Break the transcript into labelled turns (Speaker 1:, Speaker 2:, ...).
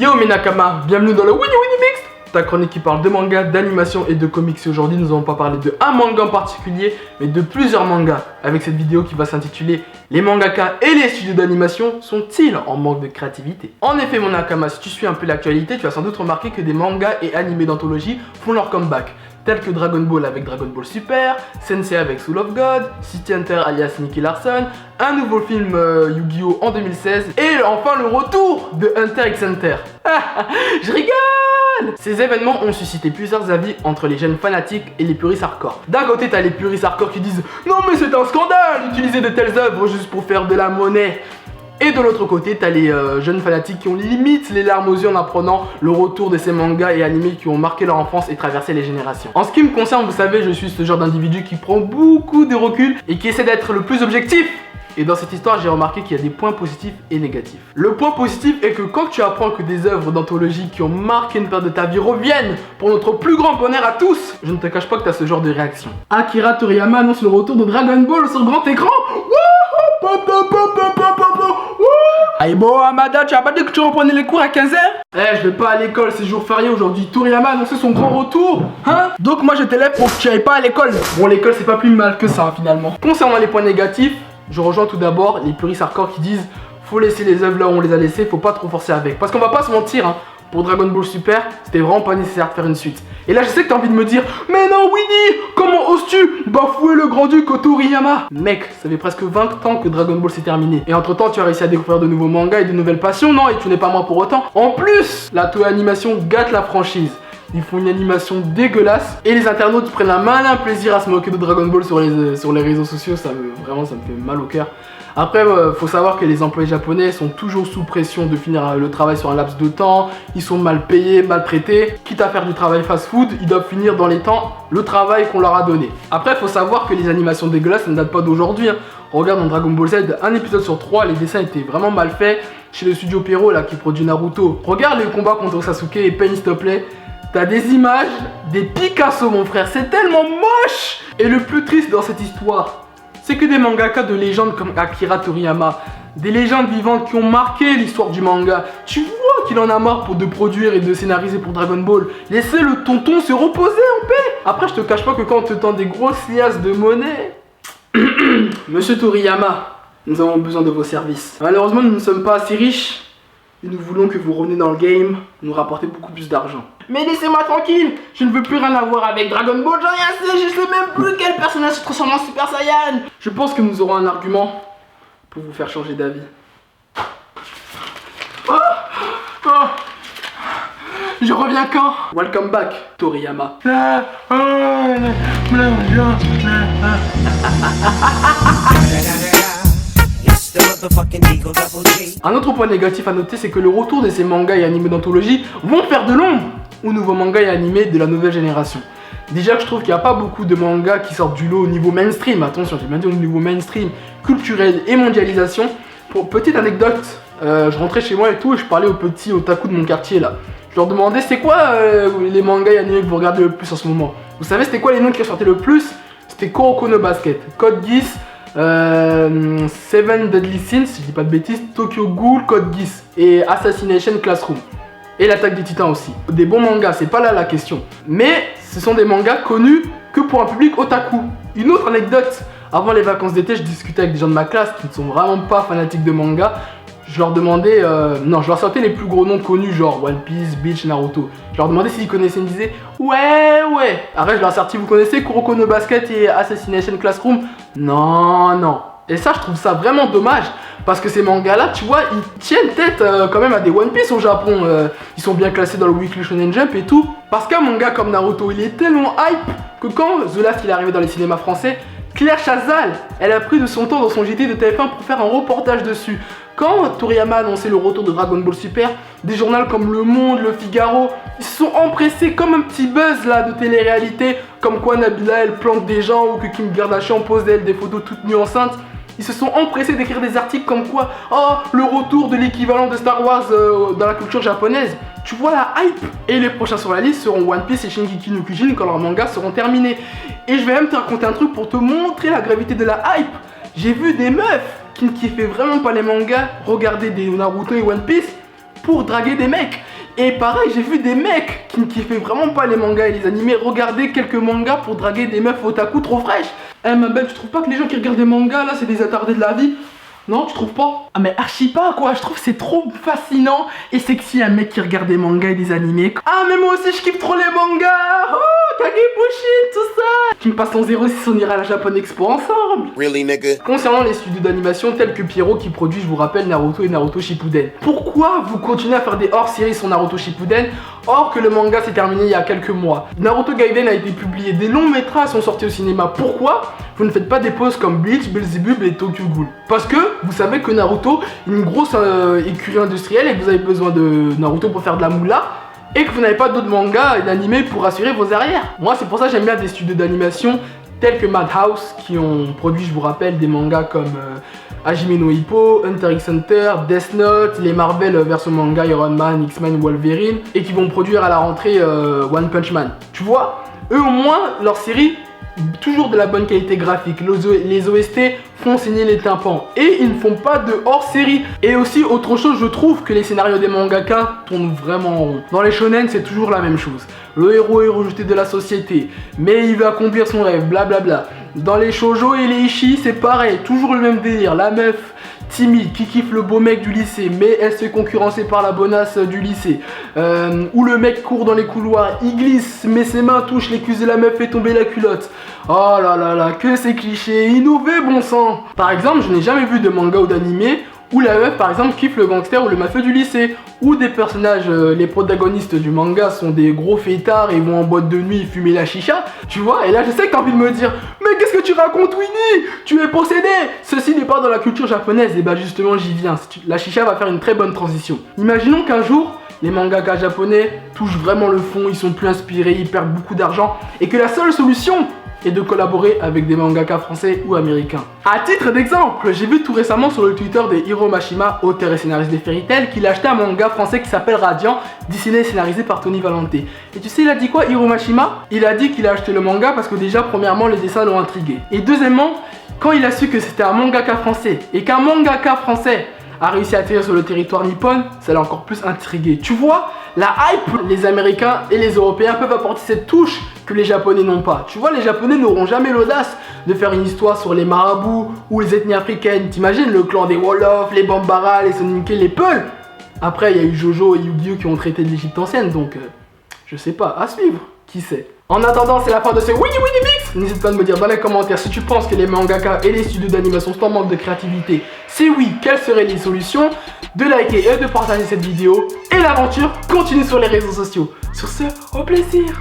Speaker 1: Yo mes Nakama, bienvenue dans le Winnie Winnie Mix, ta chronique qui parle de manga, d'animation et de comics. Aujourd'hui nous allons pas parler de un manga en particulier, mais de plusieurs mangas, avec cette vidéo qui va s'intituler Les mangaka et les studios d'animation sont-ils en manque de créativité? En effet mon Nakama, si tu suis un peu l'actualité, tu as sans doute remarqué que des mangas et animés d'anthologie font leur comeback, tels que Dragon Ball avec Dragon Ball Super, Sensei avec Soul of God, City Hunter alias Nicky Larson, un nouveau film Yu-Gi-Oh en 2016 et enfin le retour de Hunter x Hunter. Je rigole! Ces événements ont suscité plusieurs avis entre les jeunes fanatiques et les puristes hardcore. D'un côté t'as les puristes hardcore qui disent non mais c'est un scandale d'utiliser de telles œuvres juste pour faire de la monnaie. Et de l'autre côté, t'as les jeunes fanatiques qui ont limite les larmes aux yeux en apprenant le retour de ces mangas et animés qui ont marqué leur enfance et traversé les générations. En ce qui me concerne, vous savez, je suis ce genre d'individu qui prend beaucoup de recul et qui essaie d'être le plus objectif. Et dans cette histoire, j'ai remarqué qu'il y a des points positifs et négatifs. Le point positif est que quand tu apprends que des œuvres d'anthologie qui ont marqué une période de ta vie reviennent pour notre plus grand bonheur à tous, je ne te cache pas que t'as ce genre de réaction. Akira Toriyama annonce le retour de Dragon Ball sur grand écran. Aïbo Hamada, tu as pas dit que tu reprenais les cours à 15h? Je vais pas à l'école, c'est jour férié aujourd'hui. Toriyama a annoncé son grand retour, hein? Donc moi je t'élève pour que tu ailles pas à l'école. Bon, l'école c'est pas plus mal que ça finalement. Concernant les points négatifs, je rejoins tout d'abord les puristes hardcore qui disent faut laisser les œuvres là où on les a laissées, faut pas trop forcer avec. Parce qu'on va pas se mentir, hein, pour Dragon Ball Super, c'était vraiment pas nécessaire de faire une suite. Et là je sais que t'as envie de me dire mais non Winnie, comment oses-tu bafouer le grand-duc Toriyama? Mec, ça fait presque 20 ans que Dragon Ball s'est terminé. Et entre temps tu as réussi à découvrir de nouveaux mangas et de nouvelles passions, non? Et tu n'es pas moi pour autant. En plus, la Toei Animation gâte la franchise. Ils font une animation dégueulasse et les internautes prennent un malin plaisir à se moquer de Dragon Ball sur les réseaux sociaux. Vraiment ça me fait mal au cœur. Après, faut savoir que les employés japonais sont toujours sous pression de finir le travail sur un laps de temps. Ils sont mal payés, mal traités. Quitte à faire du travail fast-food, ils doivent finir dans les temps le travail qu'on leur a donné. Après, faut savoir que les animations dégueulasses, ça ne date pas d'aujourd'hui, hein. Regarde dans Dragon Ball Z, un épisode sur 3, les dessins étaient vraiment mal faits. Chez le studio Pierrot, là, qui produit Naruto. Regarde les combats contre Sasuke et Pain, s'il te plaît. T'as des images, des Picasso, mon frère. C'est tellement moche. Et le plus triste dans cette histoire, c'est que des mangaka de légendes comme Akira Toriyama, des légendes vivantes qui ont marqué l'histoire du manga, tu vois qu'il en a marre de produire et de scénariser pour Dragon Ball. Laissez le tonton se reposer en paix. Après, je te cache pas que quand on te tend des grosses liasses de monnaie... Monsieur Toriyama, nous avons besoin de vos services. Malheureusement, nous ne sommes pas assez riches et nous voulons que vous reveniez dans le game, nous rapporter beaucoup plus d'argent. Mais laissez-moi tranquille, je ne veux plus rien avoir avec Dragon Ball, j'en ai assez, je sais même plus quel personnage se transforme en Super Saiyan. Je pense que nous aurons un argument pour vous faire changer d'avis. Je reviens quand? Welcome back, Toriyama. Un autre point négatif à noter, c'est que le retour de ces mangas et animés d'anthologie vont faire de l'ombre aux nouveaux mangas et animés de la nouvelle génération. Déjà que je trouve qu'il n'y a pas beaucoup de mangas qui sortent du lot au niveau mainstream, attention j'ai bien dit au niveau mainstream, culturel et mondialisation. Pour petite anecdote, je rentrais chez moi et tout et je parlais aux petits otaku de mon quartier là. Je leur demandais c'est quoi les mangas et animés que vous regardez le plus en ce moment. Vous savez c'était quoi les noms qui ressortaient le plus? C'était Kuroko no Basket, Code Geass, Seven Deadly Sins, si je dis pas de bêtises, Tokyo Ghoul, Code Geass et Assassination Classroom. Et l'attaque des titans aussi. Des bons mangas, c'est pas là la question. Mais ce sont des mangas connus que pour un public otaku. Une autre anecdote, avant les vacances d'été, je discutais avec des gens de ma classe qui ne sont vraiment pas fanatiques de manga. Je leur demandais, je leur sortais les plus gros noms connus, genre One Piece, Bleach, Naruto. Je leur demandais s'ils connaissaient, ils me disaient ouais. Après je leur sortis, vous connaissez Kuroko no Basket et Assassination Classroom? Non. Et ça, je trouve ça vraiment dommage. Parce que ces mangas-là, tu vois, ils tiennent tête quand même à des One Piece au Japon. Ils sont bien classés dans le Weekly Shonen Jump et tout. Parce qu'un manga comme Naruto, il est tellement hype que quand The Last il est arrivé dans les cinémas français, Claire Chazal, elle a pris de son temps dans son JT de TF1 pour faire un reportage dessus. Quand Toriyama a annoncé le retour de Dragon Ball Super, des journaux comme Le Monde, Le Figaro, ils se sont empressés comme un petit buzz là de télé-réalité, comme quoi Nabila elle plante des gens ou que Kim Kardashian pose d'elle des photos toutes nues enceintes. Ils se sont empressés d'écrire des articles comme quoi le retour de l'équivalent de Star Wars dans la culture japonaise. Tu vois la hype. Et les prochains sur la liste seront One Piece et Shingeki no Kyojin quand leurs mangas seront terminés. Et je vais même te raconter un truc pour te montrer la gravité de la hype. J'ai vu des meufs qui ne kiffaient vraiment pas les mangas regarder des Naruto et One Piece pour draguer des mecs. Et pareil, j'ai vu des mecs qui ne kiffaient vraiment pas les mangas et les animés regarder quelques mangas pour draguer des meufs otaku trop fraîches. Eh ma belle, tu trouves pas que les gens qui regardent des mangas là, c'est des attardés de la vie? Non, tu trouves pas? Ah mais archi pas quoi, je trouve que c'est trop fascinant et sexy un mec qui regarde des mangas et des animés. Ah mais moi aussi je kiffe trop les mangas. Oh, Kagebushin, tout ça. Tu me passes ton 06, on ira à la Japan Expo ensemble.
Speaker 2: Really, nigga?
Speaker 1: Concernant les studios d'animation tels que Pierrot qui produit, je vous rappelle, Naruto et Naruto Shippuden. Pourquoi vous continuez à faire des hors-séries sur Naruto Shippuden or que le manga s'est terminé il y a quelques mois? Naruto Gaiden a été publié, des longs métrages sont sortis au cinéma. Pourquoi vous ne faites pas des pauses comme Bleach, Beelzebub et Tokyo Ghoul? Parce que vous savez que Naruto est une grosse écurie industrielle et que vous avez besoin de Naruto pour faire de la moula et que vous n'avez pas d'autres mangas et d'animés pour assurer vos arrières. Moi c'est pour ça que j'aime bien des studios d'animation tels que Madhouse qui ont produit, je vous rappelle, des mangas comme Hajime no Ippo, Hunter x Hunter, Death Note, les Marvel version manga, Iron Man, X-Men, Wolverine et qui vont produire à la rentrée One Punch Man. Tu vois, eux au moins leur série toujours de la bonne qualité graphique, les OST font saigner les tympans et ils ne font pas de hors-série. Et aussi autre chose, je trouve que les scénarios des mangaka tournent vraiment en rond. Dans les shonen c'est toujours la même chose, le héros est rejeté de la société mais il veut accomplir son rêve, blablabla. Dans les shoujo et les ishi c'est pareil, toujours le même délire, la meuf timide qui kiffe le beau mec du lycée mais elle se fait concurrencer par la bonasse du lycée, où le mec court dans les couloirs, il glisse mais ses mains touchent les cuisses de la meuf et tomber la culotte. Oh là là là, que c'est cliché, innové bon sang. Par exemple, je n'ai jamais vu de manga ou d'animé où la meuf par exemple kiffe le gangster ou le mafieux du lycée, où des personnages, les protagonistes du manga sont des gros fêtards et vont en boîte de nuit fumer la chicha, tu vois. Et là je sais que t'as envie de me dire, mais qu'est-ce que tu racontes Winnie? Tu es possédé. Ceci n'est pas dans la culture japonaise. Et bah justement j'y viens, la chicha va faire une très bonne transition. Imaginons qu'un jour les mangakas japonais touchent vraiment le fond, ils sont plus inspirés, ils perdent beaucoup d'argent et que la seule solution et de collaborer avec des mangaka français ou américains. A titre d'exemple, j'ai vu tout récemment sur le Twitter de Hiro Mashima, auteur et scénariste des Fairy Tail, qu'il a acheté un manga français qui s'appelle Radiant, dessiné et scénarisé par Tony Valente. Et tu sais il a dit quoi Hiro Mashima? Il a dit qu'il a acheté le manga parce que déjà premièrement les dessins l'ont intrigué. Et deuxièmement, quand il a su que c'était un mangaka français et qu'un mangaka français a réussi à atterrir sur le territoire nippon, ça l'a encore plus intrigué. Tu vois, la hype, les Américains et les Européens peuvent apporter cette touche que les Japonais n'ont pas. Tu vois, les Japonais n'auront jamais l'audace de faire une histoire sur les marabouts ou les ethnies africaines. T'imagines le clan des Wolof, les Bambara, les Soninke, les Peuls. Après, il y a eu Jojo et Yu-Gi-Oh qui ont traité de l'Égypte ancienne, donc je sais pas, à suivre, qui sait. En attendant, c'est la fin de ce Winnie Winnie Mix. N'hésite pas à me dire dans les commentaires si tu penses que les mangaka et les studios d'animation sont en manque de créativité. Si oui, quelles seraient les solutions? De liker et de partager cette vidéo. Et l'aventure continue sur les réseaux sociaux. Sur ce, au plaisir.